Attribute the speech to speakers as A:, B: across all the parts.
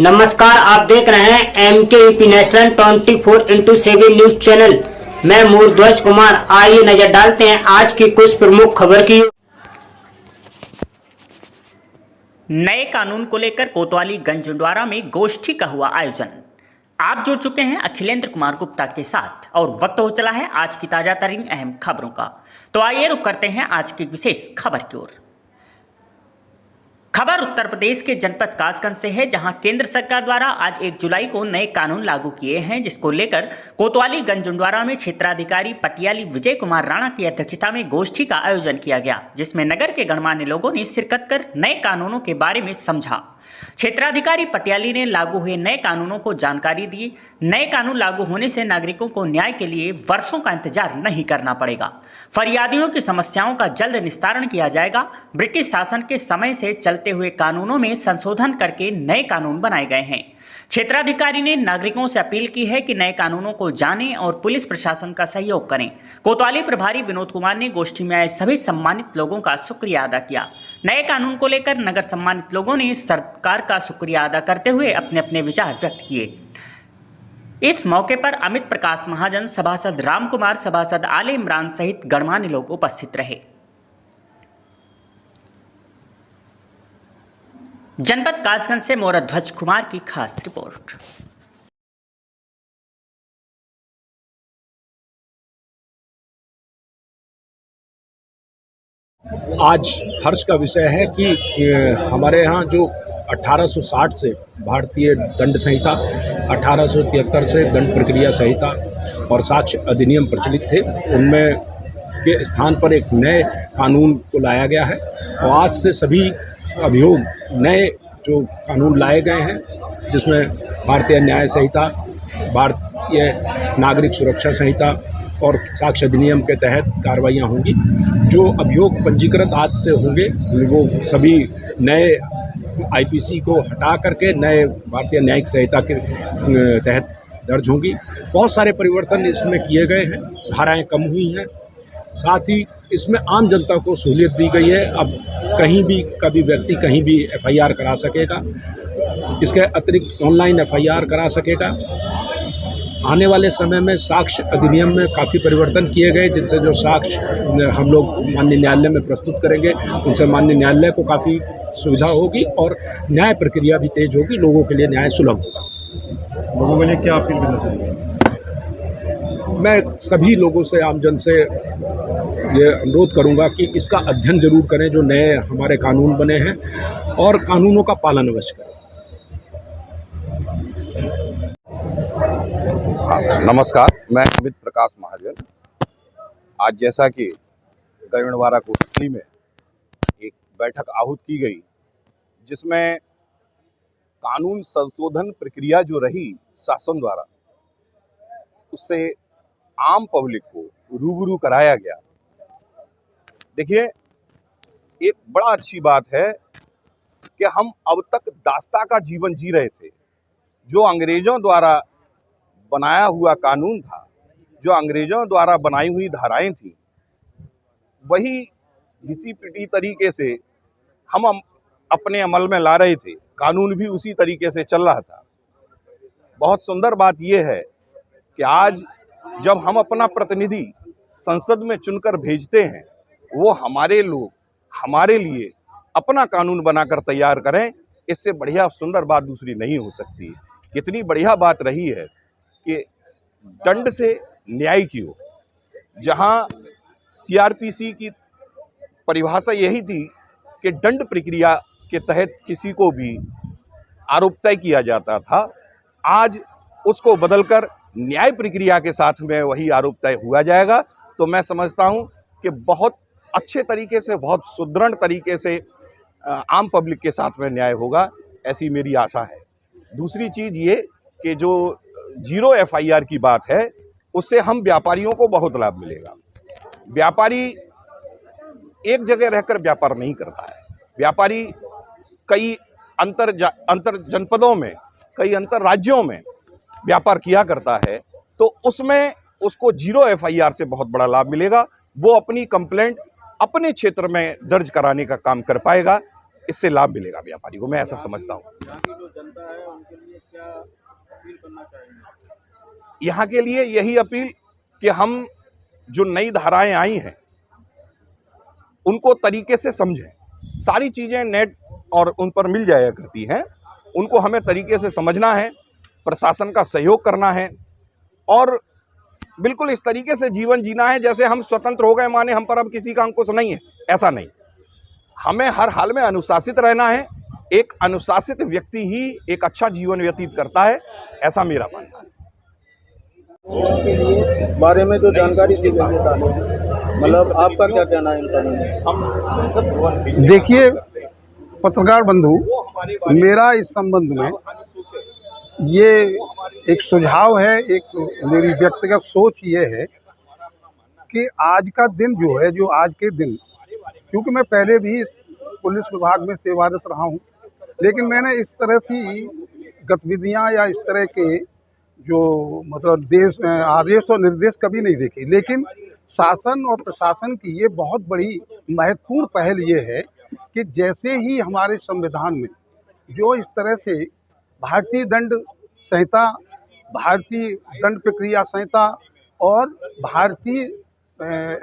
A: नमस्कार, आप देख रहे हैं MKEP national 24x7 news channel. मैं मूर्ध्वज कुमार। आइए नजर डालते हैं आज की कुछ प्रमुख खबर की।
B: नए कानून को लेकर कोतवाली गंजडवारा में गोष्ठी का हुआ आयोजन। आप जुड़ चुके हैं अखिलेंद्र कुमार गुप्ता के साथ और वक्त हो चला है आज की ताजा तरीन अहम खबरों का। तो आइए रुक करते हैं आज की विशेष खबर की ओर। खबर उत्तर प्रदेश के जनपद कासगंज से है, जहां केंद्र सरकार द्वारा आज 1 जुलाई को नए कानून लागू किए हैं, जिसको लेकर कोतवाली गंजडवारा में क्षेत्राधिकारी पटियाली विजय कुमार राणा की अध्यक्षता में गोष्ठी का आयोजन किया गया, जिसमें नगर के गणमान्य लोगों ने शिरकत कर नए कानूनों के बारे में समझा। क्षेत्राधिकारी पटियाली ने लागू हुए नए कानूनों को जानकारी दी। नए कानून लागू होने से नागरिकों को न्याय के लिए वर्षों का इंतजार नहीं करना पड़ेगा। फरियादियों की समस्याओं का जल्द निस्तारण किया जाएगा। ब्रिटिश शासन के समय से चलते हुए कानूनों में संशोधन करके नए कानून बनाए गए हैं। क्षेत्राधिकारी ने नागरिकों से अपील की है कि नए कानूनों को जानें और पुलिस प्रशासन का सहयोग करें। कोतवाली प्रभारी विनोद कुमार ने गोष्ठी में आए सभी सम्मानित लोगों का शुक्रिया अदा किया। नए कानून को लेकर नगर सम्मानित लोगों ने सरकार का शुक्रिया अदा करते हुए अपने अपने विचार व्यक्त किए। इस मौके पर अमित प्रकाश महाजन, सभासद राम कुमार, सभासद आले इमरान सहित गणमान्य लोग उपस्थित रहे। जनपद कासगंज से मूर्ध्वज कुमार की खास रिपोर्ट।
C: आज हर्ष का विषय है कि हमारे यहाँ जो 1860 से भारतीय दंड संहिता, 1873 से दंड प्रक्रिया संहिता और साक्ष्य अधिनियम प्रचलित थे, उनमें के स्थान पर एक नए कानून को लाया गया है। और आज से सभी अभियोग नए जो कानून लाए गए हैं, जिसमें भारतीय न्याय संहिता, भारतीय नागरिक सुरक्षा संहिता और साक्ष्य अधिनियम के तहत कार्रवाइयाँ होंगी। जो अभियोग पंजीकृत आज से होंगे वो सभी नए IPC को हटा करके नए भारतीय न्यायिक संहिता के तहत दर्ज होंगी। बहुत सारे परिवर्तन इसमें किए गए हैं, धाराएं कम हुई हैं, साथ ही इसमें आम जनता को सहूलियत दी गई है। अब कहीं भी कभी व्यक्ति कहीं भी FIR करा सकेगा। इसके अतिरिक्त ऑनलाइन FIR करा सकेगा। आने वाले समय में साक्ष्य अधिनियम में काफ़ी परिवर्तन किए गए, जिनसे जो साक्ष्य हम लोग माननीय न्यायालय में प्रस्तुत करेंगे, उनसे माननीय न्यायालय को काफ़ी सुविधा होगी और न्याय प्रक्रिया भी तेज होगी, लोगों के लिए न्याय सुलभ होगा।
D: लोगों के लिए क्या अपील करना चाहिए?
C: मैं सभी लोगों से, आमजन से ये अनुरोध करूंगा कि इसका अध्ययन जरूर करें, जो नए हमारे कानून बने हैं, और कानूनों का पालन अवश्य करें।
E: नमस्कार, मैं अमित प्रकाश महाजन। आज जैसा कि गंजडवारा कोतवाली में एक बैठक आहूत की गई, जिसमें कानून संशोधन प्रक्रिया जो रही शासन द्वारा, उससे आम पब्लिक को रूबरू कराया गया। देखिए, एक बड़ा अच्छी बात है कि हम अब तक दास्ता का जीवन जी रहे थे। जो अंग्रेजों द्वारा बनाया हुआ कानून था, जो अंग्रेजों द्वारा बनाई हुई धाराएं थी, वही किसी पिटी तरीके से हम अपने अमल में ला रहे थे। कानून भी उसी तरीके से चल रहा था। बहुत सुंदर बात यह है कि आज जब हम अपना प्रतिनिधि संसद में चुनकर भेजते हैं, वो हमारे लोग हमारे लिए अपना कानून बनाकर तैयार करें, इससे बढ़िया सुंदर बात दूसरी नहीं हो सकती। कितनी बढ़िया बात रही है कि दंड से न्याय की हो। जहां CRPC की परिभाषा यही थी कि दंड प्रक्रिया के तहत किसी को भी आरोप तय किया जाता था, आज उसको बदलकर न्याय प्रक्रिया के साथ में वही आरोप तय हुआ जाएगा। तो मैं समझता हूं कि बहुत अच्छे तरीके से, बहुत सुदृढ़ तरीके से आम पब्लिक के साथ में न्याय होगा, ऐसी मेरी आशा है। दूसरी चीज़ ये कि जो 0 FIR की बात है, उससे हम व्यापारियों को बहुत लाभ मिलेगा। व्यापारी एक जगह रहकर व्यापार नहीं करता है। व्यापारी कई अंतर जनपदों में, कई अंतर राज्यों में व्यापार किया करता है, तो उसमें उसको 0 FIR से बहुत बड़ा लाभ मिलेगा। वो अपनी कंप्लेंट अपने क्षेत्र में दर्ज कराने का काम कर पाएगा। इससे लाभ मिलेगा व्यापारी को, मैं ऐसा समझता हूँ।
C: यहाँ की जो जनता है उनके लिए क्या अपील करना चाहेंगे?
E: यहाँ के लिए यही अपील कि हम जो नई धाराएं आई हैं उनको तरीके से समझें। सारी चीज़ें नेट और उन पर मिल जाया करती हैं, उनको हमें तरीके से समझना है, प्रशासन का सहयोग करना है और बिल्कुल इस तरीके से जीवन जीना है जैसे हम स्वतंत्र हो गए माने हम पर अब किसी का अंकुश नहीं है। ऐसा नहीं, हमें हर हाल में अनुशासित रहना है। एक अनुशासित व्यक्ति ही एक अच्छा जीवन व्यतीत करता है, ऐसा मेरा मानना है।
C: बारे में जो जानकारी दी गई है, मतलब आपका क्या कहना है इन कानूनों?
D: देखिए पत्रकार बंधु, मेरा इस संबंध में ये एक सुझाव है, एक मेरी व्यक्तिगत सोच ये है कि आज का दिन जो है, जो आज के दिन, क्योंकि मैं पहले भी पुलिस विभाग में सेवारत रहा हूँ, लेकिन मैंने इस तरह की गतिविधियाँ या इस तरह के जो मतलब आदेश और निर्देश कभी नहीं देखे। लेकिन शासन और प्रशासन की ये बहुत बड़ी महत्वपूर्ण पहल ये है कि जैसे ही हमारे संविधान में जो इस तरह से भारतीय दंड संहिता, भारतीय दंड प्रक्रिया संहिता और भारतीय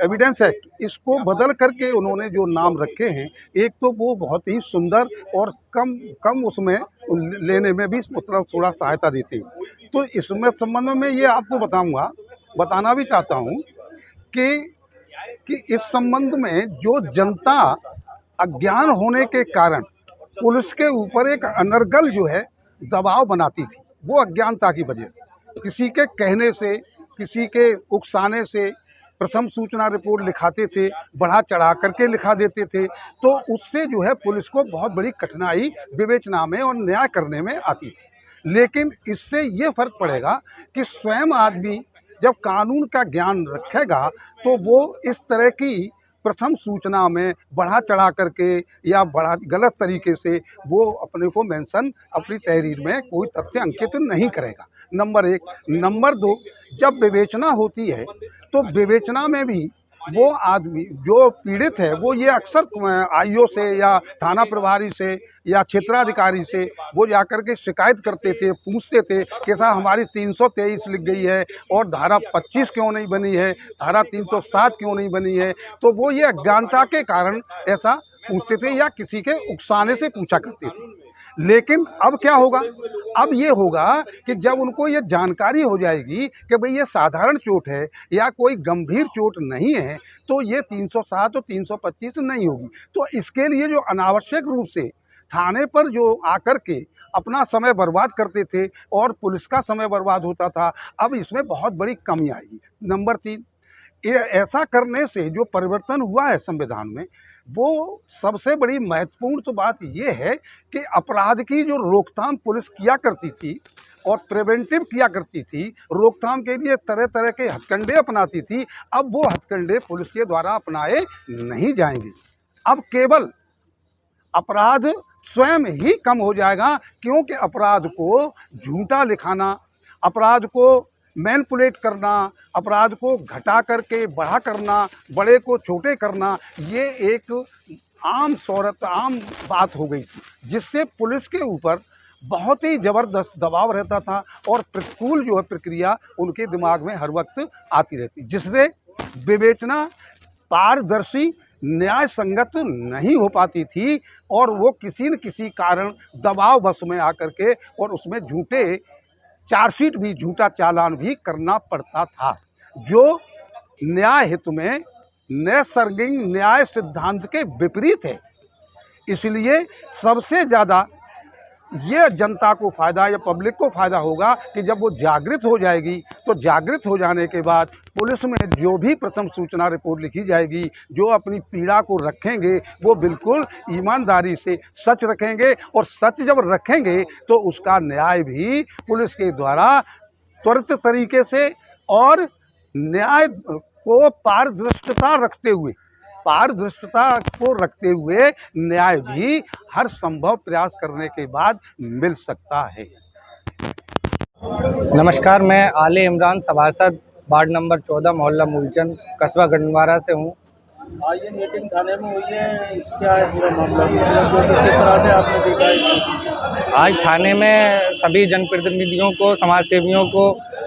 D: एविडेंस एक्ट, इसको बदल करके उन्होंने जो नाम रखे हैं, एक तो वो बहुत ही सुंदर और कम उसमें लेने में भी मतलब थोड़ा सहायता देते हैं। तो इसमें संबंध में ये आपको बताना भी चाहता हूँ कि इस संबंध में जो जनता अज्ञान होने के कारण पुलिस के ऊपर एक अनर्गल जो है दबाव बनाती थी, वो अज्ञानता की वजह से, किसी के कहने से, किसी के उकसाने से प्रथम सूचना रिपोर्ट लिखाते थे, बढ़ा चढ़ा करके लिखा देते थे, तो उससे जो है पुलिस को बहुत बड़ी कठिनाई विवेचना में और न्याय करने में आती थी। लेकिन इससे ये फर्क पड़ेगा कि स्वयं आदमी जब कानून का ज्ञान रखेगा तो वो इस तरह की प्रथम सूचना में बढ़ा चढ़ा करके या बड़ा गलत तरीके से वो अपने को मेंशन अपनी तहरीर में कोई तथ्य अंकित नहीं करेगा, नंबर 1। नंबर 2, जब विवेचना होती है तो विवेचना में भी वो आदमी जो पीड़ित है वो ये अक्सर आईओ से या थाना प्रभारी से या क्षेत्राधिकारी से वो जाकर के शिकायत करते थे, पूछते थे कि साहब हमारी 323 लिख गई है और धारा 25 क्यों नहीं बनी है, धारा 307 क्यों नहीं बनी है। तो वो ये अज्ञानता के कारण ऐसा पूछते थे या किसी के उकसाने से पूछा करते थे। लेकिन अब क्या होगा? अब ये होगा कि जब उनको ये जानकारी हो जाएगी कि भाई ये साधारण चोट है या कोई गंभीर चोट नहीं है, तो ये 307 और 325 नहीं होगी। तो इसके लिए जो अनावश्यक रूप से थाने पर जो आकर के अपना समय बर्बाद करते थे और पुलिस का समय बर्बाद होता था, अब इसमें बहुत बड़ी कमी आएगी। नंबर 3, ये ऐसा करने से जो परिवर्तन हुआ है संविधान में, वो सबसे बड़ी महत्वपूर्ण तो बात ये है कि अपराध की जो रोकथाम पुलिस किया करती थी और प्रिवेंटिव किया करती थी, रोकथाम के लिए तरह तरह के हथकंडे अपनाती थी, अब वो हथकंडे पुलिस के द्वारा अपनाए नहीं जाएंगे। अब केवल अपराध स्वयं ही कम हो जाएगा, क्योंकि अपराध को झूठा लिखाना, अपराध को मैनिपुलेट करना, अपराध को घटा करके बढ़ा करना, बड़े को छोटे करना, ये एक आम बात हो गई थी, जिससे पुलिस के ऊपर बहुत ही ज़बरदस्त दबाव रहता था और प्रतिकूल जो है प्रक्रिया उनके दिमाग में हर वक्त आती रहती, जिससे विवेचना पारदर्शी न्याय संगत नहीं हो पाती थी और वो किसी न किसी कारण दबाव बस में आकर के और उसमें झूठे चार्जशीट भी, झूठा चालान भी करना पड़ता था, जो न्याय हित में नैसर्गिक न्याय सिद्धांत के विपरीत है। इसलिए सबसे ज़्यादा ये जनता को फ़ायदा या पब्लिक को फ़ायदा होगा कि जब वो जागृत हो जाएगी, तो जागृत हो जाने के बाद पुलिस में जो भी प्रथम सूचना रिपोर्ट लिखी जाएगी, जो अपनी पीड़ा को रखेंगे वो बिल्कुल ईमानदारी से सच रखेंगे, और सच जब रखेंगे तो उसका न्याय भी पुलिस के द्वारा त्वरित तरीके से और न्याय को पारदर्शिता को रखते हुए न्याय भी हर संभव प्रयास करने के बाद मिल सकता है।
F: नमस्कार, मैं आले इमरान सभासद वार्ड नंबर 14 मोहल्ला मूलचंद कस्बा गंडवारा से हूँ। आज ये मीटिंग थाने में हुई है, क्या है पूरा मामला, किस तरह से आपने देखा है?
G: आज थाने में सभी जनप्रतिनिधियों को, समाज सेवियों को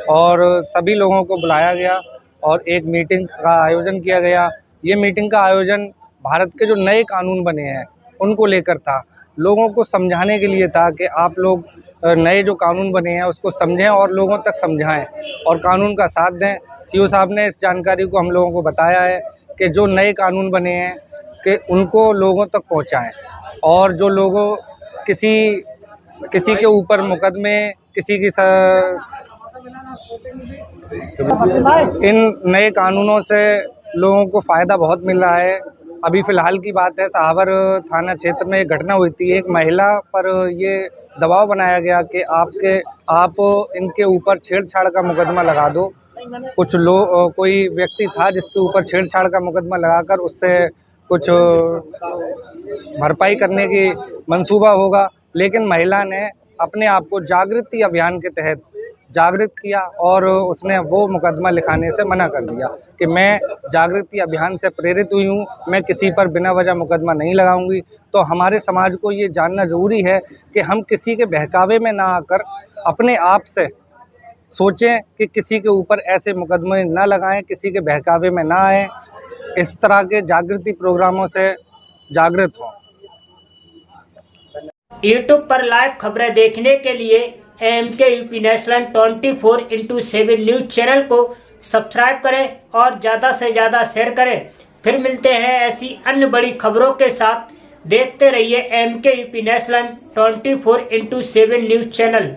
G: और सभी लोगों को बुलाया गया और एक मीटिंग का आयोजन किया गया। ये मीटिंग का आयोजन भारत के जो नए कानून बने हैं उनको लेकर था, लोगों को समझाने के लिए था कि आप लोग नए जो कानून बने हैं उसको समझें और लोगों तक समझाएं और कानून का साथ दें। सीओ साहब ने इस जानकारी को हम लोगों को बताया है कि जो नए कानून बने हैं कि उनको लोगों तक पहुंचाएं और जो लोगों किसी के ऊपर मुकदमे, किसी की इन नए कानूनों से लोगों को फ़ायदा बहुत मिल रहा है। अभी फ़िलहाल की बात है, सहावर थाना क्षेत्र में एक घटना हुई थी। एक महिला पर ये दबाव बनाया गया कि आप इनके ऊपर छेड़छाड़ का मुकदमा लगा दो। कोई व्यक्ति था जिसके ऊपर छेड़छाड़ का मुकदमा लगाकर उससे कुछ भरपाई करने की मंसूबा होगा, लेकिन महिला ने अपने आप को जागृति अभियान के तहत जागृत किया और उसने वो मुकदमा लिखाने से मना कर दिया कि मैं जागृति अभियान से प्रेरित हुई हूँ, मैं किसी पर बिना वजह मुकदमा नहीं लगाऊंगी। तो हमारे समाज को ये जानना ज़रूरी है कि हम किसी के बहकावे में ना आकर अपने आप से सोचें कि किसी के ऊपर ऐसे मुकदमे ना लगाएं, किसी के बहकावे में ना आएँ, इस तरह के जागृति प्रोग्रामों से जागृत हों।
A: यूट्यूब पर लाइव खबरें देखने के लिए MK UP national 24/7 news channel को सब्सक्राइब करें और ज़्यादा से ज़्यादा शेयर करें। फिर मिलते हैं ऐसी अन्य बड़ी खबरों के साथ। देखते रहिए MK UP national 24/7 news channel.